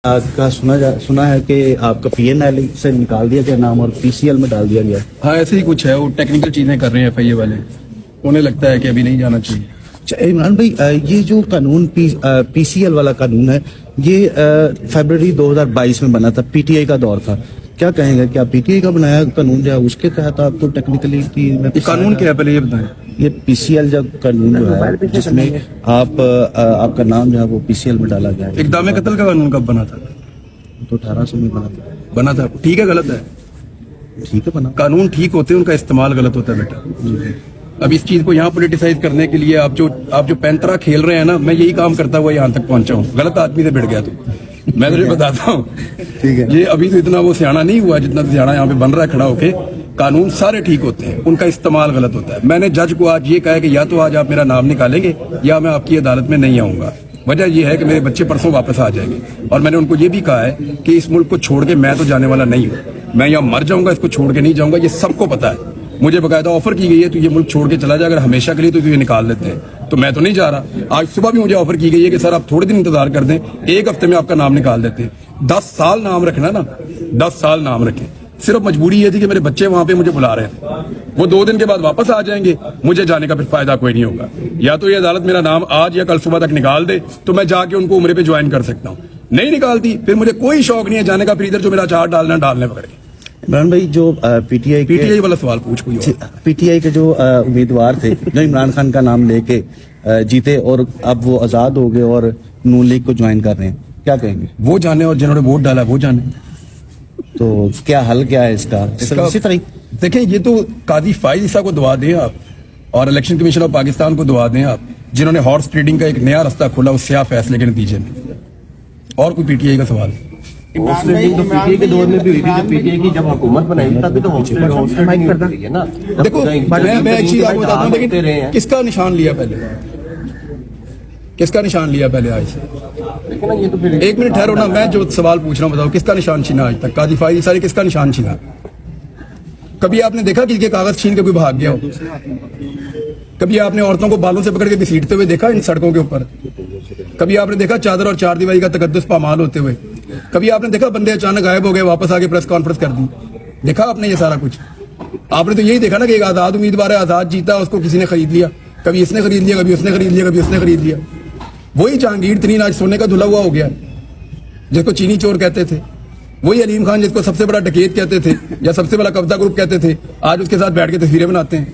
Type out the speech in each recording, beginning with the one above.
का सुना है कि आपका PNL से निकाल दिया गया नाम और PCL में डाल दिया गया। हाँ, ऐसे ही कुछ है। वो टेक्निकल चीजें कर रहे हैं FIA वाले। उन्हें लगता है कि अभी नहीं जाना चाहिए। अच्छा इमरान भाई, ये जो कानून PCL वाला कानून है, ये फरवरी 2022 में बना था, PTI का दौर था। क्या कहेंगे, क्या PTI का बनाया कानून जो है उसके तहत आपको टेक्निकली ये कानून क्या है, पहले ये बताएं। ये PCL जो कानून जो है जिसमें आपका नाम जो है वो PCL में डाला गया है। इक़दाम कत्ल का कानून कब बना था? तो 1800 में बना था। ठीक है, गलत है? ठीक है बना। कानून ठीक होते हैं, उनका इस्तेमाल गलत होता है बेटा। अब इस चीज को यहाँ पोलिटिसाइज करने के लिए आप जो पैंतरा खेल रहे हैं ना, मैं यही काम करता हुआ यहाँ तक पहुंचा हूँ। गलत आदमी से भिड़ गया तो मैं तुझे बताता हूँ। ठीक है, ये अभी तो इतना वो सियाना नहीं हुआ जितना सियाना यहाँ पे बन रहा है खड़ा होके। कानून सारे ठीक होते हैं, उनका इस्तेमाल गलत होता है। मैंने जज को आज ये कहा है कि या तो आज आप मेरा नाम निकालेंगे या मैं आपकी अदालत में नहीं आऊंगा। वजह यह है कि मेरे बच्चे परसों वापस आ जाएंगे। और मैंने उनको ये भी कहा है कि इस मुल्क को छोड़ के मैं तो जाने वाला नहीं हूँ। मैं यहाँ मर जाऊंगा, इसको छोड़ के नहीं जाऊंगा, ये सबको पता है। मुझे बकायदा ऑफर की गई है, तो ये मुल्क छोड़ के चला जाए अगर हमेशा के लिए, तो ये निकाल देते हैं। तो मैं तो नहीं जा रहा। आज सुबह भी मुझे ऑफर की गई है कि सर आप थोड़े दिन इंतजार कर दें, एक हफ्ते में आपका नाम निकाल देते हैं। 10 साल नाम रखना ना, 10 साल नाम रखें। सिर्फ मजबूरी ये थी कि मेरे बच्चे वहां पे मुझे बुला रहे थे। वो 2 दिन के बाद वापस आ जाएंगे, मुझे जाने का फिर फायदा कोई नहीं होगा। या तो ये अदालत मेरा नाम आज या कल सुबह तक निकाल दे, तो मैं जाके उनको उम्रे पे ज्वाइन कर सकता हूँ। नहीं निकालती, फिर मुझे कोई शौक नहीं है जाने का। फिर इधर जो मेरा चार डालने पकड़ के। इमरान भाई, जो PTI वाला सवाल पूछ कोई और। PTI के जो उम्मीदवार थे जो इमरान खान का नाम लेके जीते और अब वो आजाद हो गए और नून लीग को ज्वाइन कर रहे हैं, क्या कहेंगे? वो जाने, और जिन्होंने वोट डाला वो जाने। तो क्या हल क्या है इसका? इसी तरह देखें, ये तो काजी फाइज ईसा को दुआ दें आप, और इलेक्शन कमीशन ऑफ पाकिस्तान को दुआ दें आप, जिन्होंने हॉर्स ट्रेडिंग का एक नया रास्ता खोला उस स्याह फैसले के नतीजे में। और कोई PTI का सवाल? हॉर्स ट्रेडिंग तो PTI के दौर में भी हुई थी। जब PTI की जब हुकूमत बनाई तभी तो हॉर्स ट्रेडिंग हुई है ना। देखो, मैं एक चीज आपको बताता हूँ, लेकिन किसका निशान लिया पहले? किसका निशान लिया पहले आज से? एक मिनट ठहरो ना, मैं जो सवाल पूछ रहा हूँ बताओ, किसका निशान छीना आज तक? काजी फाइज ईसा ने किसका निशान छीना? कभी आपने देखा कि ये कागज छीन के कोई भाग गया हो? कभी आपने औरतों को बालों से पकड़ के घसीटते हुए देखा इन सड़कों के ऊपर? कभी आपने देखा चादर और चारदीवारी का तकद्दुस पामाल होते हुए? कभी आपने देखा बंदे अचानक गायब हो गए, वापस आके प्रेस कॉन्फ्रेंस कर दी? देखा आपने ये सारा कुछ? आपने तो यही देखा ना कि एक आजाद उम्मीदवार है, आजाद जीता, उसको किसी ने खरीद लिया। कभी इसने खरीद लिया, कभी उसने खरीद लिया, कभी उसने खरीद लिया। वही जहांगीर तरीन आज सोने का धुला हुआ हो गया, जिसको चीनी चोर कहते थे। वही अलीम खान जिसको सबसे बड़ा डकैत कहते थे या सबसे बड़ा कब्जा ग्रुप कहते थे, आज उसके साथ बैठ के तस्वीरें बनाते हैं।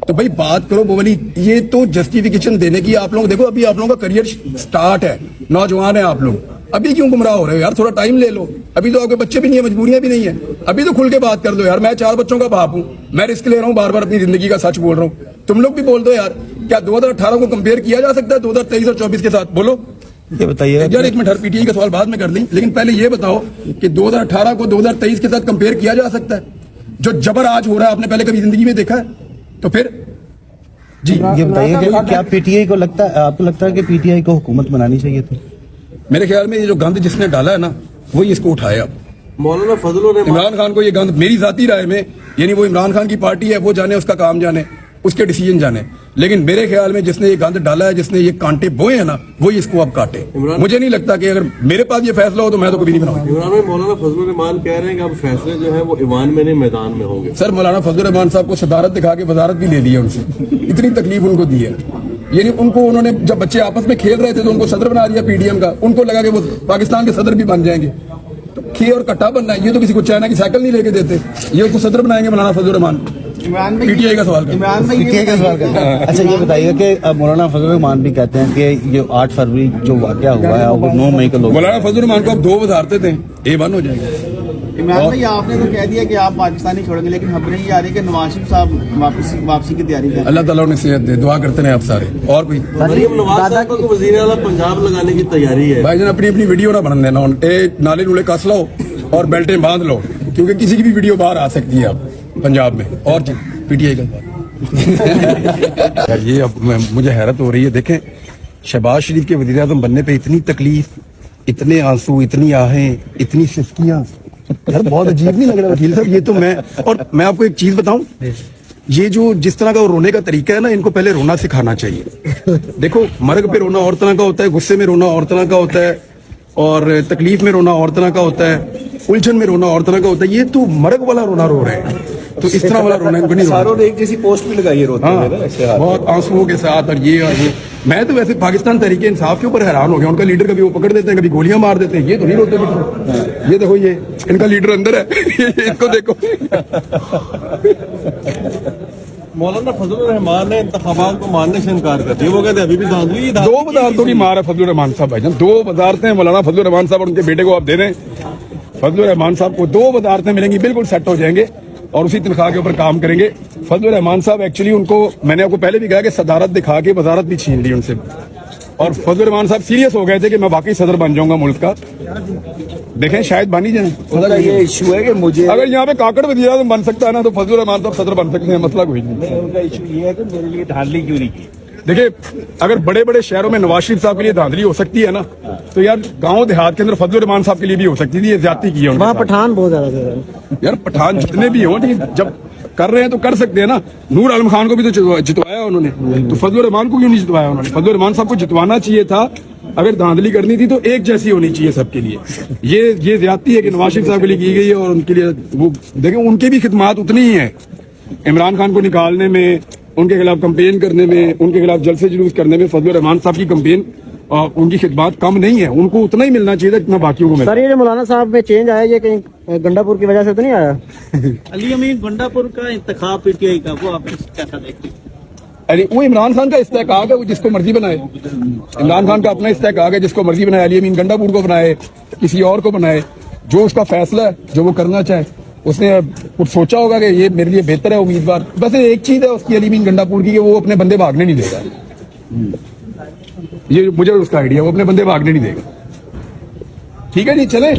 तो भाई बात करो वो वाली। ये तो जस्टिफिकेशन देने की आप लोग देखो, अभी आप लोगों का करियर स्टार्ट है, नौजवान है आप लोग, अभी क्यों गुमराह हो रहे हो यार? थोड़ा टाइम ले लो। अभी तो आपके बच्चे भी नहीं है, मजबूरियां भी नहीं है। अभी तो खुल के बात कर दो यार। मैं 4 बच्चों का बाप हूं, मैं रिस्क ले रहा हूं, बार बार अपनी जिंदगी का सच बोल रहा हूं। तुम लोग भी बोल दो यार, क्या 2018 को कंपेयर किया जा सकता है 2023 और 24 के साथ? बोलो ये बताइए यार। एक मिनट, हर PTI का सवाल बाद में कर लें, लेकिन पहले ये बताओ कि 2018 को 2023 के साथ कंपेयर किया जा सकता है? जो जबर आज हो रहा है आपने पहले कभी जिंदगी में देखा है? तो फिर जी ये बताइए कि क्या PTI को लगता है, आपको लगता है कि PTI को हुकूमत बनानी चाहिए थी? मेरे ख्याल में ये जो गंद जिसने डाला है ना, वही इसको उठाया। अब मौलाना फजल ने इमरान खान को ये गंद, मेरी जाती राय में, यानी वो इमरान खान की पार्टी है, वो जाने, उसका काम जाने, उसके डिसीजन जाने, लेकिन मेरे ख्याल में जिसने ये गंद डाला है, जिसने ये कांटे बोए हैं ना, वो इसको अब काटे। मुझे नहीं लगता कि अगर मेरे पास ये फैसला हो तो मैं तो कभी नहीं बनाऊंगा। इमरान भाई, मौलाना फजल रहमान कह रहे हैं कि अब फैसले जो है वो ईवान में नहीं मैदान में होंगे। सर, मौलाना फजल रहमान साहब को सदारत दिखा के वजारत भी ले ली है उनसे। इतनी तकलीफ उनको दी है, यानी उनको, उन्होंने जब बच्चे आपस में खेल रहे थे तो उनको सदर बना दिया PDM का। उनको लगा कि वो पाकिस्तान के सदर भी बन जाएंगे। तो खे और कट्टा बनना है, ये तो किसी को चाइना की साइकिल नहीं लेके देते, ये उसको सदर बनाएंगे मौलाना फजल रहमान। PTI का सवाल अच्छा ये बताइए कि मौलाना फजल रहमान भी कहते हैं कि ये 8 फरवरी जो वाकया हुआ है वो 9 मई को लोग, मौलाना फजल रहमान को अब 2 वजारतें दें, A1 हो जाएगा। इमरान भाई, आपने तो कह दिया कि आप पाकिस्तानी छोड़ेंगे, लेकिन खबरें ये आ रही है कि नवाज शरीफ साहब वापसी की तैयारी कर। अल्लाह ताला उन्हें सेहत दे, दुआ करते हैं आप सारे। और कोई मरियम नवाज साहब को वजीर आला पंजाब लगाने की तैयारी है। भाईजान, अपनी अपनी वीडियो ना बन देना, नाले नूले कस लो और बेल्टें बांध लो, क्योंकि किसी की भी वीडियो बाहर आ सकती है अब पंजाब में। और PTI का यार, ये अब मुझे हैरत हो रही है। देखें, शहबाज शरीफ के वजीर आज़म बनने पे इतनी तकलीफ, इतने आंसू, इतनी आहें, इतनी सिसकियां, यार बहुत अजीब नहीं लग रहा वकील साहब? ये तो मैं आपको एक चीज बताऊं, ये जो जिस तरह का रोने का तरीका है ना, इनको पहले रोना सिखाना चाहिए। देखो, मर्ग पे रोना और तरह का होता है, गुस्से में रोना और तरह का होता है, اور تکلیف میں رونا اور طرح کا ہوتا ہے, الجھن میں رونا اور طرح کا ہوتا ہے. یہ تو مرگ والا رونا رو رہے ہیں, تو اس طرح والا رونا ان کو نہیں رونا. ساروں نے ایک جیسی پوسٹ بھی لگائی ہے روتے ہوئے نا, ایسے ہاتھ. بہت آنسوؤں کے ساتھ اور یہ اور یہ. میں تو ویسے پاکستان تحریک انصاف کے اوپر حیران ہو گیا. ان کا لیڈر کبھی وہ پکڑ دیتے ہیں, کبھی گولیاں مار دیتے ہیں. یہ تو نہیں روتے بالکل. یہ دیکھو, یہ ان کا لیڈر اندر ہے, اس کو دیکھو. مولانا فضل الرحمان نے انتخابات کو ماننے سے انکار کر دیا. وہ کہتے ہیں ابھی بھی دھاندلی. دو وزارتوں کی مار ہے فضل الرحمان صاحب بھائی جان. دو وزارتیں مولانا فضل الرحمان صاحب اور ان کے بیٹے کو آپ دے دیں. فضل الرحمان صاحب کو 2 وزارتیں ملیں گی, بالکل سیٹ ہو جائیں گے اور اسی تنخواہ کے اوپر کام کریں گے. فضل الرحمان صاحب ایکچولی ان کو میں نے آپ کو پہلے بھی کہا کہ صدارت دکھا کے وزارت بھی چھین لی ان سے, اور فضل الرحمان صاحب سیریس ہو گئے تھے کہ میں واقعی صدر بن جاؤں گا ملک کا. دیکھیں شاید بن ہی جائیں. یہ ایشو ہے کہ مجھے, اگر یہاں پہ کاکڑ وزیر اعظم بن سکتا ہے نا, تو فضل الرحمان صاحب صدر بن سکتے ہیں. مسئلہ کوئی نہیں. ان کا ایشو یہ ہے کہ میرے لیے دھاندلی کیوں نہیں کی. دیکھیں, اگر بڑے بڑے شہروں میں نواز شریف صاحب کے لیے دھاندلی ہو سکتی ہے نا, تو یار گاؤں دیہات کے اندر فضل الرحمان صاحب کے لیے بھی ہو سکتی تھی. یہ زیادتی کی ہے وہاں پٹھان بہت زیادہ تھے یار. پٹھان جتنے بھی ہوں, جب کر رہے ہیں تو کر سکتے ہیں نا. نور عالم خان کو بھی تو جتوایا انہوں نے, تو فضل الرحمان کو کیوں نہیں جتوایا انہوں نے؟ فضل الرحمان صاحب کو جتوانا چاہیے تھا. اگر دھاندلی کرنی تھی تو ایک جیسی ہونی چاہیے سب کے لیے. یہ زیادتی ہے کہ نواز شریف صاحب کے لیے کی گئی ہے, اور ان کے لیے وہ دیکھیں ان کی بھی خدمات اتنی ہی ہیں. عمران خان کو نکالنے میں, ان کے خلاف کمپین کرنے میں, ان کے خلاف جلسے جلوس کرنے میں فضل الرحمان صاحب کی کمپین اور ان کی خدمات کم نہیں ہے. ان کو اتنا ہی ملنا چاہیے جتنا باقیوں کو ملتا. سر یہ جو مولانا صاحب میں چینج آیا, یہ کہیں گنڈا پور کی وجہ سے تو نہیں آیا؟ علی امین گنڈا پور کا انتخاب پی ٹی آئی کا, وہ آپ کیسا دیکھتے ہیں؟ ارے وہ عمران خان کا استحقاق ہے, وہ جس کو مرضی بنائے. عمران خان کا اپنا استحقاق ہے, جس کو مرضی بنائے. علی امین گنڈا پور کو بنائے, کسی اور کو بنائے, جو اس کا فیصلہ ہے, جو وہ کرنا چاہے. اس نے کچھ سوچا ہوگا کہ یہ میرے لیے بہتر ہے امیدوار. بس ایک چیز ہے اس کی علی امین گنڈا پور کی, کہ وہ اپنے بندے بھاگنے نہیں دے گا. یہ مجھے اس کا آئیڈیا, وہ اپنے بندے بھاگنے نہیں دے گا. ٹھیک ہے جی, چلے.